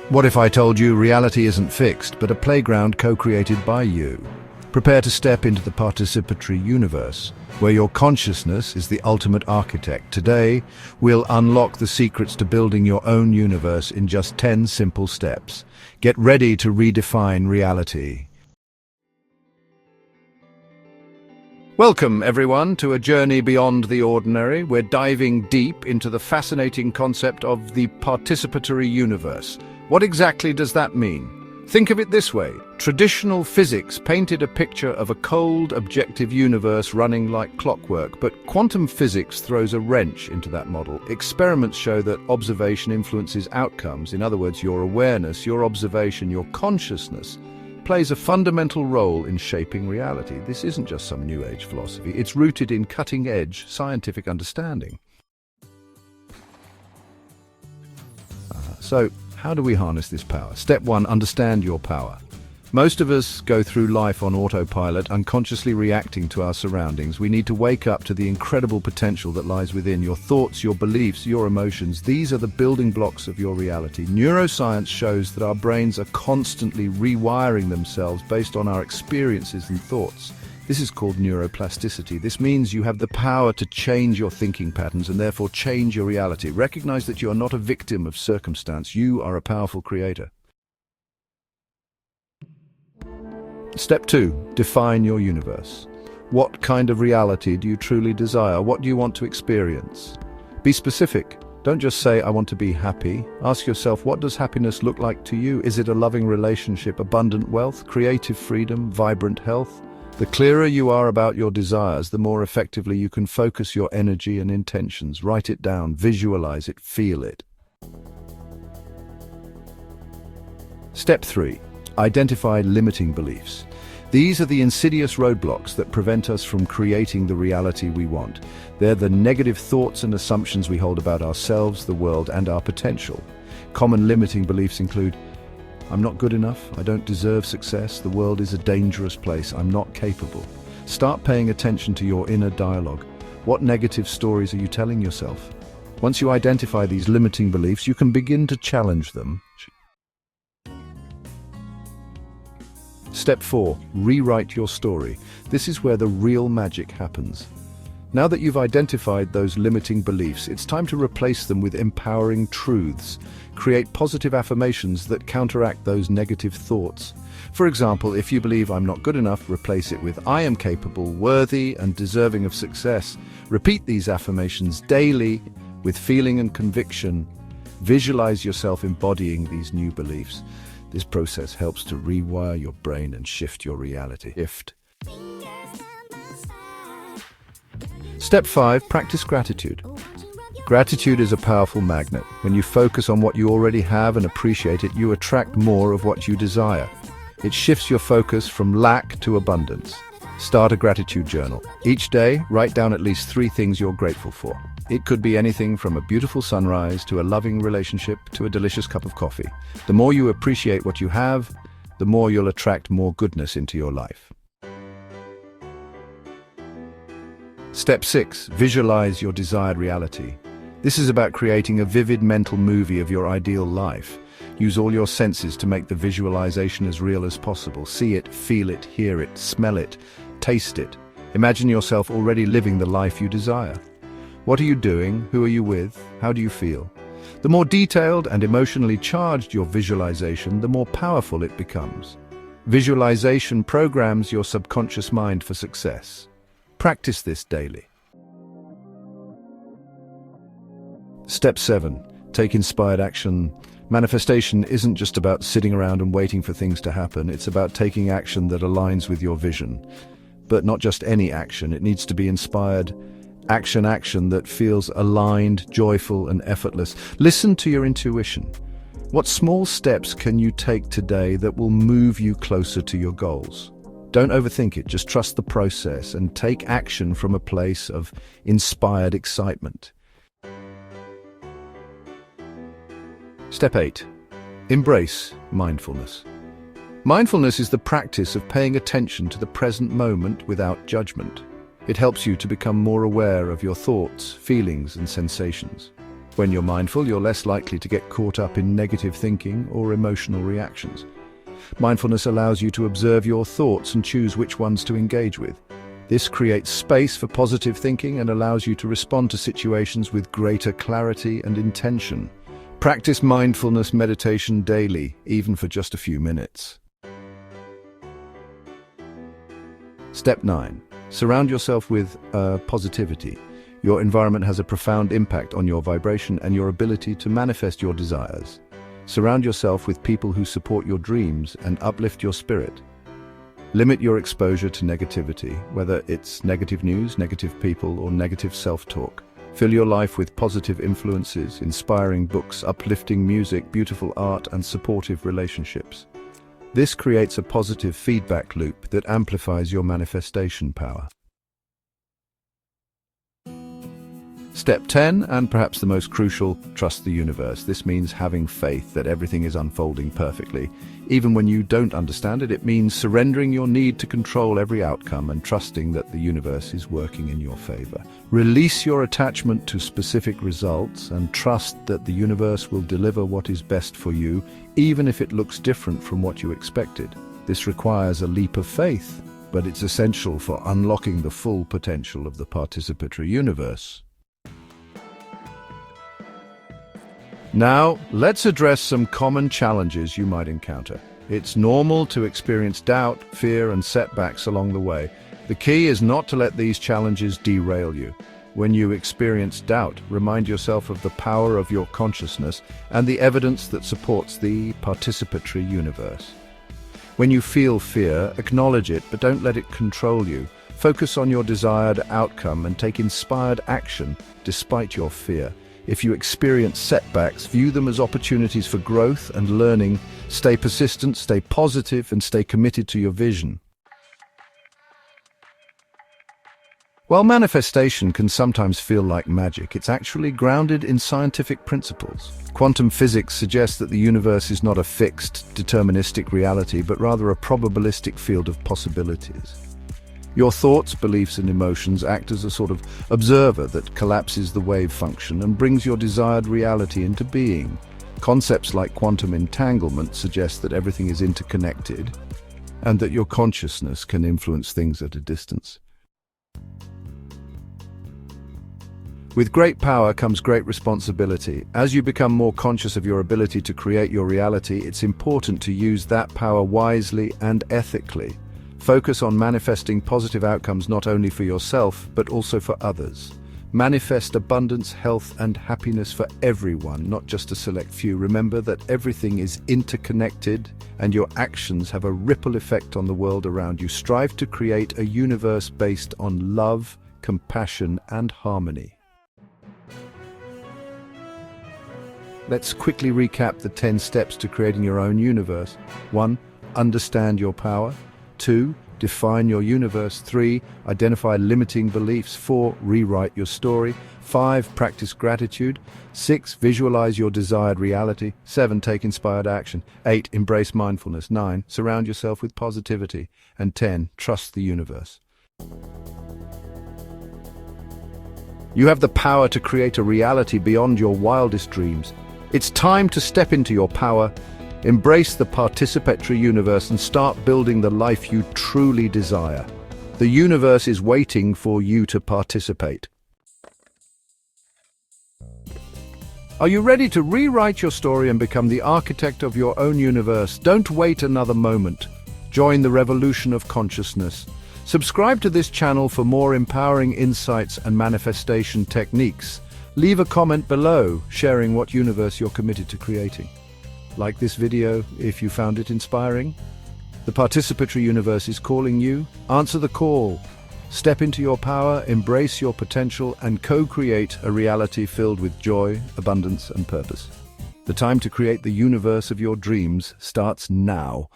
What if I told you reality isn't fixed, but a playground co-created by you? Prepare to step into the participatory universe, where your consciousness is the ultimate architect. Today, we'll unlock the secrets to building your own universe in just 10 simple steps. Get ready to redefine reality. Welcome, everyone, to a journey beyond the ordinary. We're diving deep into the fascinating concept of the participatory universe. What exactly does that mean? Think of it this way. Traditional physics painted a picture of a cold, objective universe running like clockwork, but quantum physics throws a wrench into that model. Experiments show that observation influences outcomes. In other words, your awareness, your observation, your consciousness plays a fundamental role in shaping reality. This isn't just some New Age philosophy. It's rooted in cutting-edge scientific understanding. So, how do we harness this power? Step 1, understand your power. Most of us go through life on autopilot, unconsciously reacting to our surroundings. We need to wake up to the incredible potential that lies within your thoughts, your beliefs, your emotions. These are the building blocks of your reality. Neuroscience shows that our brains are constantly rewiring themselves based on our experiences and thoughts. This is called neuroplasticity. This means you have the power to change your thinking patterns and therefore change your reality. Recognize that you are not a victim of circumstance. You are a powerful creator. Step 2, define your universe. What kind of reality do you truly desire? What do you want to experience? Be specific. Don't just say, I want to be happy. Ask yourself, what does happiness look like to you? Is it a loving relationship, abundant wealth, creative freedom, vibrant health? The clearer you are about your desires, the more effectively you can focus your energy and intentions. Write it down, visualize it, feel it. Step 3. Identify limiting beliefs. These are the insidious roadblocks that prevent us from creating the reality we want. They're the negative thoughts and assumptions we hold about ourselves, the world, and our potential. Common limiting beliefs include, I'm not good enough, I don't deserve success, the world is a dangerous place, I'm not capable. Start paying attention to your inner dialogue. What negative stories are you telling yourself? Once you identify these limiting beliefs, you can begin to challenge them. Step 4, rewrite your story. This is where the real magic happens. Now that you've identified those limiting beliefs, it's time to replace them with empowering truths. Create positive affirmations that counteract those negative thoughts. For example, if you believe I'm not good enough, replace it with I am capable, worthy, and deserving of success. Repeat these affirmations daily with feeling and conviction. Visualize yourself embodying these new beliefs. This process helps to rewire your brain and shift your reality. Step 5, practice gratitude. Gratitude is a powerful magnet. When you focus on what you already have and appreciate it, you attract more of what you desire. It shifts your focus from lack to abundance. Start a gratitude journal. Each day, write down at least 3 things you're grateful for. It could be anything from a beautiful sunrise to a loving relationship to a delicious cup of coffee. The more you appreciate what you have, the more you'll attract more goodness into your life. Step 6, visualize your desired reality. This is about creating a vivid mental movie of your ideal life. Use all your senses to make the visualization as real as possible. See it, feel it, hear it, smell it, taste it. Imagine yourself already living the life you desire. What are you doing? Who are you with? How do you feel? The more detailed and emotionally charged your visualization, the more powerful it becomes. Visualization programs your subconscious mind for success. Practice this daily. Step 7. Take inspired action. Manifestation isn't just about sitting around and waiting for things to happen. It's about taking action that aligns with your vision. But not just any action. It needs to be inspired action that feels aligned, joyful, and effortless. Listen to your intuition. What small steps can you take today that will move you closer to your goals? Don't overthink it, just trust the process and take action from a place of inspired excitement. Step 8. Embrace mindfulness. Mindfulness is the practice of paying attention to the present moment without judgment. It helps you to become more aware of your thoughts, feelings, and sensations. When you're mindful, you're less likely to get caught up in negative thinking or emotional reactions. Mindfulness allows you to observe your thoughts and choose which ones to engage with. This creates space for positive thinking and allows you to respond to situations with greater clarity and intention. Practice mindfulness meditation daily, even for just a few minutes. Step 9. Surround yourself with positivity. Your environment has a profound impact on your vibration and your ability to manifest your desires. Surround yourself with people who support your dreams and uplift your spirit. Limit your exposure to negativity, whether it's negative news, negative people, or negative self-talk. Fill your life with positive influences, inspiring books, uplifting music, beautiful art, and supportive relationships. This creates a positive feedback loop that amplifies your manifestation power. Step 10, and perhaps the most crucial, trust the universe. This means having faith that everything is unfolding perfectly. Even when you don't understand it, it means surrendering your need to control every outcome and trusting that the universe is working in your favor. Release your attachment to specific results and trust that the universe will deliver what is best for you, even if it looks different from what you expected. This requires a leap of faith, but it's essential for unlocking the full potential of the participatory universe. Now, let's address some common challenges you might encounter. It's normal to experience doubt, fear, and setbacks along the way. The key is not to let these challenges derail you. When you experience doubt, remind yourself of the power of your consciousness and the evidence that supports the participatory universe. When you feel fear, acknowledge it, but don't let it control you. Focus on your desired outcome and take inspired action despite your fear. If you experience setbacks, view them as opportunities for growth and learning. Stay persistent, stay positive, and stay committed to your vision. While manifestation can sometimes feel like magic, it's actually grounded in scientific principles. Quantum physics suggests that the universe is not a fixed, deterministic reality, but rather a probabilistic field of possibilities. Your thoughts, beliefs, and emotions act as a sort of observer that collapses the wave function and brings your desired reality into being. Concepts like quantum entanglement suggest that everything is interconnected and that your consciousness can influence things at a distance. With great power comes great responsibility. As you become more conscious of your ability to create your reality, it's important to use that power wisely and ethically. Focus on manifesting positive outcomes not only for yourself, but also for others. Manifest abundance, health, and happiness for everyone, not just a select few. Remember that everything is interconnected, and your actions have a ripple effect on the world around you. Strive to create a universe based on love, compassion, and harmony. Let's quickly recap the 10 steps to creating your own universe. 1. Understand your power. 2. Define your universe. 3. Identify limiting beliefs. 4. Rewrite your story. 5. Practice gratitude. 6. Visualize your desired reality. 7. Take inspired action. 8. Embrace mindfulness. 9. Surround yourself with positivity. And 10. Trust the universe. You have the power to create a reality beyond your wildest dreams. It's time to step into your power. Embrace the participatory universe and start building the life you truly desire. The universe is waiting for you to participate. Are you ready to rewrite your story and become the architect of your own universe? Don't wait another moment. Join the revolution of consciousness. Subscribe to this channel for more empowering insights and manifestation techniques. Leave a comment below sharing what universe you're committed to creating. Like this video if you found it inspiring. The participatory universe is calling you. Answer the call. Step into your power, embrace your potential, and co-create a reality filled with joy, abundance, and purpose. The time to create the universe of your dreams starts now.